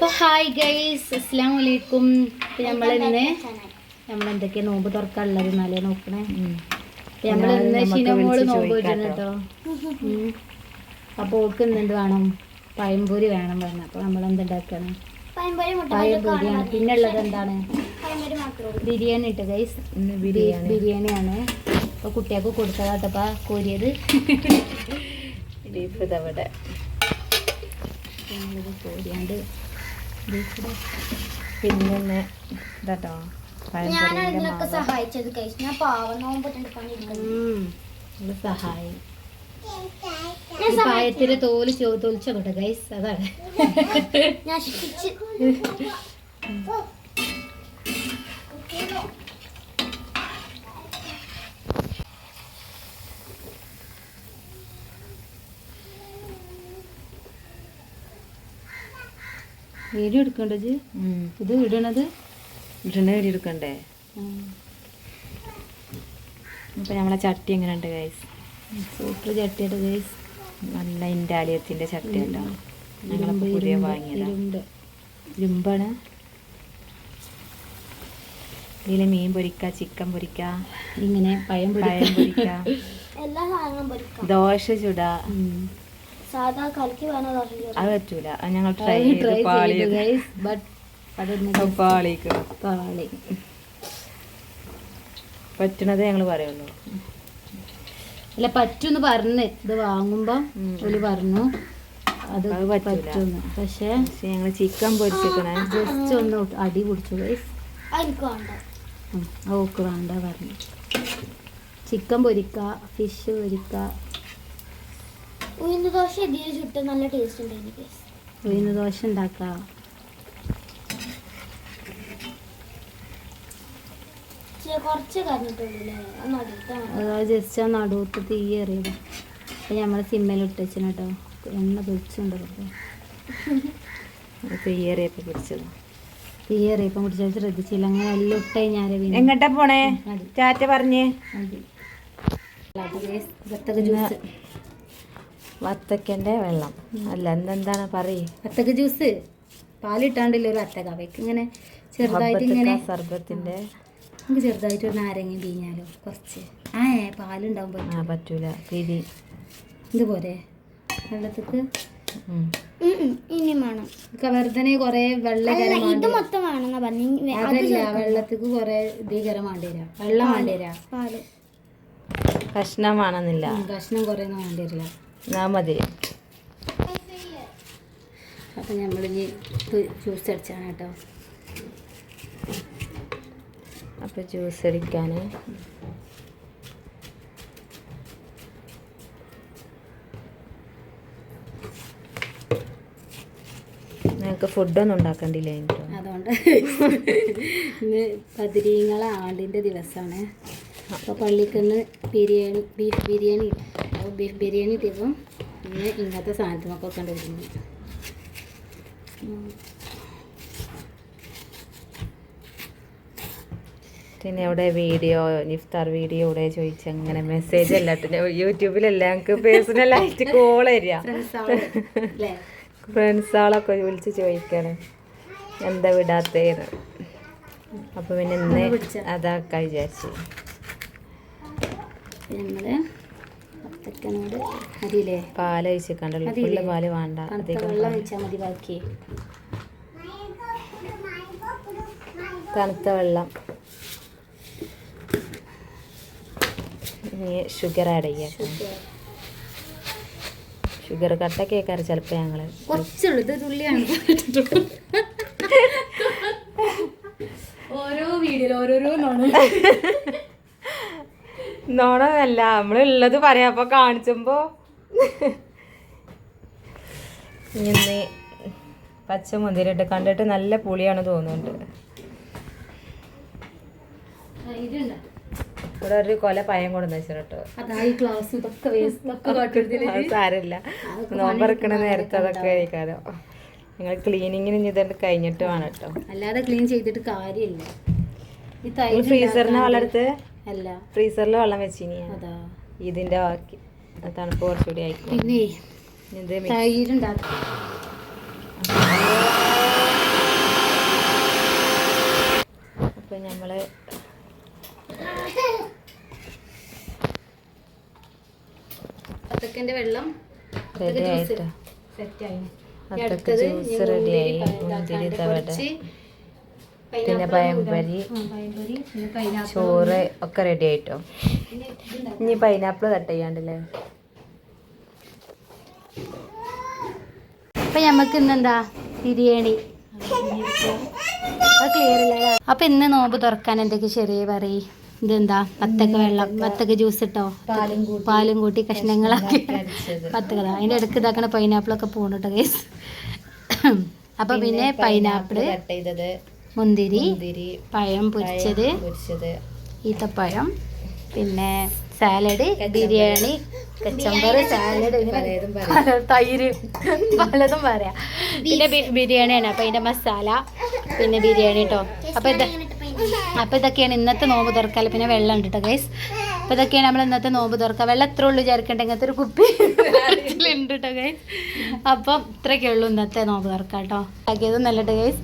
അപ്പോൾ hi guys, അസ്സലാമു അലൈക്കും. നമ്മളെന്തൊക്കെയാ നോമ്പ് തുറക്കാനുള്ളത് എന്നാലേ നോക്കണേ. നമ്മളിന്ന് ഷിനമോള് നോമ്പ് വെച്ചിട്ടുണ്ട് കേട്ടോ. അപ്പോൾ ഓൾക്ക് എന്ത് വേണം, പഴംപൊരി വേണം പറഞ്ഞു. അപ്പോൾ നമ്മളെന്തുണ്ടാക്കണം, പഴംപൊരിയാണ്. പിന്നെ ഉള്ളത് എന്താണ്, ബിരിയാണി ഇട്ട് ഗൈസ്. ബിരിയാണിയാണ്. അപ്പോൾ കുട്ടികൾക്ക് കൊടുത്തതാട്ടപ്പാ കോരിയത്. ബീഫ് ഇതവിടെ കോരിയാണ്ട് പിന്നെ ഇതാട്ടോ സഹായിച്ചത് കഴിച്ചു. ഞാൻ പാവം നോമ്പിട്ടുണ്ട് സഹായം. പായത്തിന്റെ തോല് തൊലിച്ചോട്ടെ ഗൈസ്, അതാണ് വീഡിയോ എടുക്കണ്ടത്. ഇത് ഇടണത് വീഡിയോ എടുക്കണ്ടേ? ഇപ്പം നമ്മളെ ചട്ടി എങ്ങനെ ഉണ്ട് ഗൈസ്? Super ചട്ടിയുടെ guys. നല്ല ഇൻഡാലിയത്തിൻ്റെ ചട്ടി കേട്ടോ. ഞങ്ങൾ പുതിയ വാങ്ങിയതാണ്. ഇരുമ്പാണ്. ഇതിൽ മീൻ പൊരിക്ക, ചിക്കൻ പൊരിക്ക, ഇങ്ങനെ പഴം പൊരിക്ക, എല്ലാ സാധനങ്ങളും പൊരിക്കാം. ദോശ ചുടാ. സാധാ കലക്കി വേണോ ദോശ? അത് പറ്റൂല. അത് ഞങ്ങൾ ട്രൈ ചെയ്ത് പാളി. പറ്റണത് ഞങ്ങൾ പറയുള്ളൂ. അല്ല പറ്റൂന്ന് പറഞ്ഞ് ഇത് വാങ്ങുമ്പോ ഒരു പറഞ്ഞു അത് പറ്റൂന്ന്. പക്ഷെ ഞങ്ങൾ ചിക്കൻ പൊരിച്ചിക്കണേ. ജസ്റ്റ് ഒന്ന് അടി പിടിച്ചു ഗൈസ്. ഓക്ക് വേണ്ട പറഞ്ഞു. ചിക്കൻ പൊരിക്ക, ഫിഷ് പൊരിക്ക. ഉഴുന്ന് ദോശ ഇതിൽ ചുട്ട് നല്ല ടേസ്റ്റ് ഉണ്ട്. ഉഴുന്ന് ദോശ ഉണ്ടാക്കാം. ജസ്റ്റ് ആ നടുവത്ത് തീ എറിയത്. അപ്പം നമ്മൾ സിമ്മയിൽ ഇട്ടു കേട്ടോ. എണ്ണ പൊരിച്ചുണ്ട്. തീയേറിയപ്പോൾ പിടിച്ചത്. തീയേറിയപ്പം പിടിച്ചത് ശ്രദ്ധിച്ചില്ല. അങ്ങനെ എല്ലാം ഇട്ടേ ഞാൻ എങ്ങോട്ടാ പോണേ? ടാറ്റ പറഞ്ഞേ. വത്തക്കൻ്റെ വെള്ളം അല്ല, എന്താണ് പറയ്? വത്തക്ക ജ്യൂസ്. പാലിട്ടാണ്ടില്ല ഒരു വത്തക്ക. അവയ്ക്ക് ഇങ്ങനെ ചെറുതായിട്ട് ഇങ്ങനെ സർബത്തിന്റെ നമുക്ക് ചെറുതായിട്ട് ഒരു നാരങ്ങ പിഴിഞ്ഞാലോ കുറച്ച്. പാലുണ്ടാവും പറ്റൂല. പിരി ഇതുപോലെ വെള്ളത്തിക്ക് ഇനി വേണം. വെറുതെ കൊറേ വെള്ളത്തിക്ക് കൊറേ ഇതീകരം വേണ്ടിവരാ. വെള്ളം വേണ്ടിവരാ. പാല് കഷ്ണം വേണമെന്നില്ല. കഷ്ണം കൊറേ ഒന്നും വേണ്ടിവരില്ല. മതി. അപ്പം നമ്മളിനി ജ്യൂസ് അടിച്ചാണ് കേട്ടോ. അപ്പം ജ്യൂസ് അടിക്കാൻ ഞങ്ങൾക്ക് ഫുഡൊന്നും ഉണ്ടാക്കണ്ടില്ല. അതുകൊണ്ട് ഇന്ന് പതിരീങ്ങളെ ആണ്ടിൻ്റെ ദിവസമാണ്. അപ്പോൾ പള്ളിക്കുന്ന് ബീഫ് ബിരിയാണി ഇട്ടപ്പം ഇന്ന് ഇങ്ങനത്തെ സാധനത്തിനൊക്കെ കണ്ടുവരുന്നു. പിന്നെ ഇവിടെ വീഡിയോ, ഇഫ്താർ വീഡിയോ ഇവിടെ ചോദിച്ച് അങ്ങനെ മെസ്സേജ് അല്ല യൂട്യൂബിലല്ല, ഞങ്ങൾക്ക് പേഴ്സണലായിട്ട് കോൾ തരിക. ഫ്രണ്ട്സുകളൊക്കെ വിളിച്ച് ചോദിക്കണം എന്താ വിടാത്തേന്ന്. അപ്പോൾ പിന്നെ ഇന്ന് അതാക്കാൻ വിചാരിച്ചു. പാല് ഒഴിച്ചിട്ടുണ്ടല്ലോ. ഫുള്ള് പാല് വേണ്ട, വെള്ളം ഒഴിച്ചാൽ മതി. ബാക്കി തണുത്ത വെള്ളം. ഷുഗർ ആഡ് ചെയ്യാം. ഷുഗർ കട്ട കേൾക്കാറ് ചിലപ്പോൾ ഞങ്ങൾ കുറച്ചുള്ളൂ. ഇത് തുള്ളിയാണ്. ഓരോ വീഡിയോയിൽ ഓരോരോ നോണല്ല, നമ്മളുള്ളത് പറയാം. അപ്പോൾ കാണിച്ചുമ്പോൾ ഇന്ന് പച്ച മുന്തിരിട്ട് കണ്ടിട്ട് നല്ല പുളിയാണ് തോന്നുന്നുണ്ട്. ഇവിടെ ഒരു കൊല പയം കൊണ്ടു വെച്ചിട്ടോ. സാരമില്ല, നോമ്പറക്കണ നേരത്തെ അതൊക്കെ കഴിക്കാലോ. നിങ്ങൾ ക്ലീനിങ്ങിന് ഇതുകൊണ്ട് കഴിഞ്ഞിട്ട് വേണം കേട്ടോ. അല്ലാതെ ക്ലീൻ ചെയ്തിട്ട് കാര്യമില്ല. ഫ്രീസറിന് വളർത്ത് അല്ല, ഫ്രീസറിൽ വെള്ളം വെച്ചിനി. ഇതിന്റെ ബാക്കി തണുപ്പ് കുറച്ചുകൂടി ആയിക്കോ. പിന്നെ തൈരുണ്ടാക്കും. ഞങ്ങള് അത്തക്കൻ്റെ വെള്ളം റെഡി ആയിട്ട് സെറ്റായി. അത്തക്ക് ജ്യൂസ് റെഡിയായി. മുന്തിരി തവട പിന്നെ പഴംപൊരി ചോറ് ഒക്കെ റെഡി ആയിട്ടോ. ഇനി പൈനാപ്പിൾ കട്ട് ചെയ്യാണ്ടല്ലേ. അപ്പൊ ഞമ്മക്ക് ഇന്നെന്താ ബിരിയാണി ക്ലിയർ ഇല്ല. അപ്പൊ ഇന്ന് നോമ്പ് തുറക്കാൻ എന്തൊക്കെ ശരിയെ പറയും. ഇതെന്താ വത്തക്ക വെള്ളം, വത്തക്ക ജ്യൂസ് ഇട്ടോ, പാലും കൂട്ടി കഷ്ണങ്ങളാക്കി വത്തക്ക. അതിന്റെ ഇടയ്ക്ക് ഇതാക്കണ പൈനാപ്പിളൊക്കെ പോകണട്ടോ ഗൈസ്. അപ്പൊ പിന്നെ പൈനാപ്പിള്, കട്ട് ചെയ്തത്, മുന്തിരി, പഴം പൊരിച്ചത്, ഈത്തപ്പഴം, പിന്നെ സാലഡ്, ബിരിയാണി, കച്ചമ്പർ, സാലഡ്, തൈര്, പലതും പറയാം. പിന്നെ ബിരിയാണിയാണ്. അപ്പൊ അതിന്റെ മസാല, പിന്നെ ബിരിയാണി കേട്ടോ. അപ്പൊ ഇതൊക്കെയാണ് ഇന്നത്തെ നോമ്പ് തുറക്കാൽ. പിന്നെ വെള്ളം ഉണ്ട് കേട്ടോ ഗൈസ്. അപ്പൊ ഇതൊക്കെയാണ് നമ്മൾ ഇന്നത്തെ നോമ്പ് തുറക്കുക. വെള്ളം എത്ര ഉള്ളു വിചാരിക്കണ്ട, ഇങ്ങനത്തെ ഒരു കുപ്പി ഉണ്ട് കേട്ടോ ഗൈസ്. അപ്പം ഇത്രയൊക്കെ ഉള്ളൂ ഇന്നത്തെ നോമ്പ് തുറക്കാം കേട്ടോ. ഉണ്ടാക്കിയതും നല്ല ഗൈസ്.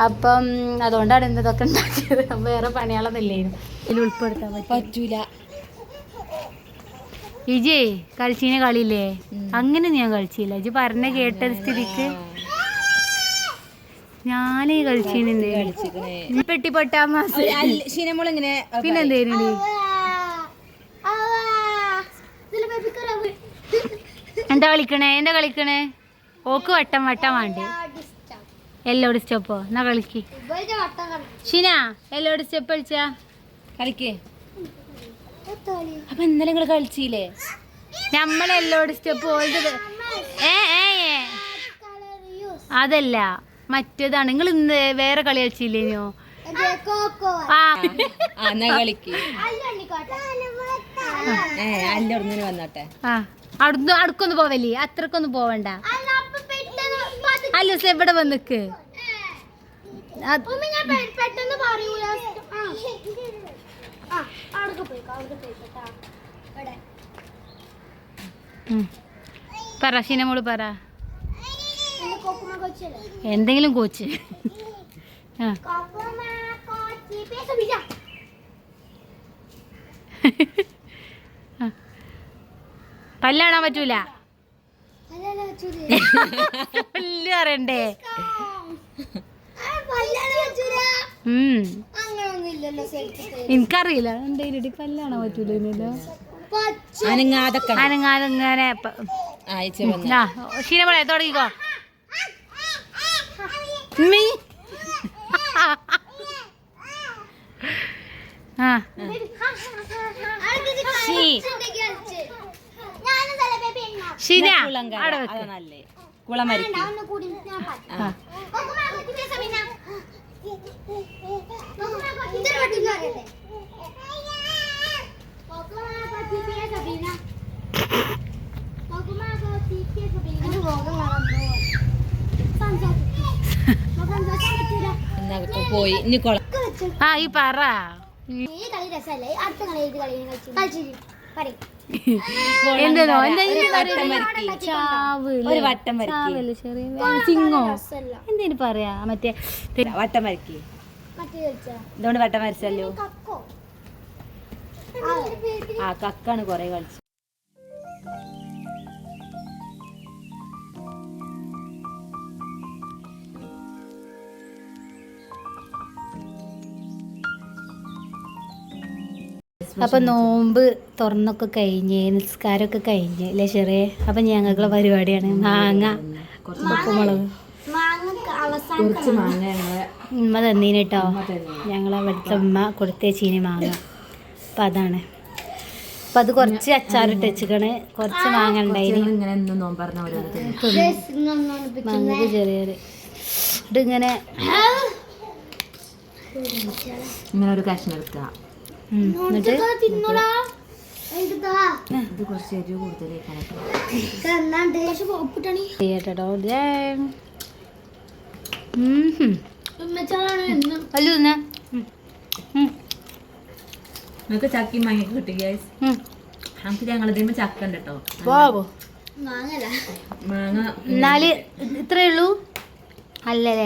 അപ്പം അതുകൊണ്ടാണ് ഇന്നതൊക്കെ ഉണ്ടാക്കിയത്. വേറെ പണികളൊന്നും ഇല്ലായിരുന്നു. ഇതിൽ ഉൾപ്പെടുത്താൻ പറ്റൂല. ഇജേ കളിച്ചീനെ കളിയില്ലേ, അങ്ങനെ ഞാൻ കളിച്ചില്ല. ഇജ് പറഞ്ഞ കേട്ട സ്ഥിതിക്ക് ഞാനേ കളിച്ചീനെ. പെട്ടിപ്പൊട്ടാ പിന്നെന്തേനു എന്താ കളിക്കണേ ഓക്ക് വട്ടം വേണ്ടേ. എല്ലോട് സ്റ്റെപ്പോ എന്നാ കളിക്ക്. ഷീന എല്ലോട് സ്റ്റെപ്പ് കളിച്ചാ കളിക്കേ. അപ്പൊ ഇന്നലെ നിങ്ങള് കളിച്ചില്ലേ? നമ്മളെല്ലോട് സ്റ്റെപ്പ് അതല്ല, മറ്റേതാണ്. നിങ്ങൾ ഇന്ന് വേറെ കളി കളിച്ചില്ലേനോ? വന്നോട്ടെ. അടുക്കൊന്നും പോവല്ലേ, അത്രക്കൊന്നും പോവണ്ട. അല്ല എവിടെ വന്നിക്ക് പറ ഷീനമോള് പറ എന്തെങ്കിലും കോച്ച്. പല്ലാണാൻ പറ്റൂല, പല്ല് പറയണ്ടേ. എനിക്കറിയില്ല എന്തേലും പല്ലാണോ പറ്റൂലോ. അനങ്ങാതെ ഇങ്ങനെ ക്ഷീണം പറയാ തുടങ്ങിക്കോ. പോയി ഇനി ഈ പറ എന്തോ ചിങ്ങോ എന്തേലും പറയാ. മറ്റേ വട്ടം വരക്കി ഇതുകൊണ്ട് വട്ടം വരച്ചല്ലോ. ആ കക്കാണ് കൊറേ കളിച്ചു. അപ്പൊ നോമ്പ് തുറന്നൊക്കെ കഴിഞ്ഞ് നിസ്കാരമൊക്കെ കഴിഞ്ഞ് അല്ലേ ചെറിയ. അപ്പൊ ഞങ്ങൾക്കുള്ള പരിപാടിയാണ് മാങ്ങ ഉപ്പുമുളക്. ഉമ്മ തന്നീന് കേട്ടോ, ഞങ്ങളവിടുത്തെ ഉമ്മ കൊടുത്തേച്ചീന് മാങ്ങ. അപ്പം അതാണ്. അപ്പം അത് കുറച്ച് അച്ചാറിട്ട് വെച്ചിക്കണ്, കുറച്ച് മാങ്ങ ഉണ്ടായിരുന്നു. മാങ്ങക്ക് ചെറിയൊരു ഇതിങ്ങനെ ഇങ്ങനെ ഒരു കഷ്ണം എടുക്കുക. എന്നിട്ട് കുറച്ച് എരിവ് കൂടുതലേക്കാണ്. നിങ്ങൾക്ക് ചക്കി മാങ്ങയൊക്കെ കിട്ടി ഗൈസ്. നമുക്ക് ഞങ്ങൾ ഇതിന് ചക്ക ഉണ്ട് കേട്ടോ. മാങ്ങ എന്നാല് ഇത്രേ ഉള്ളൂ അല്ലേ?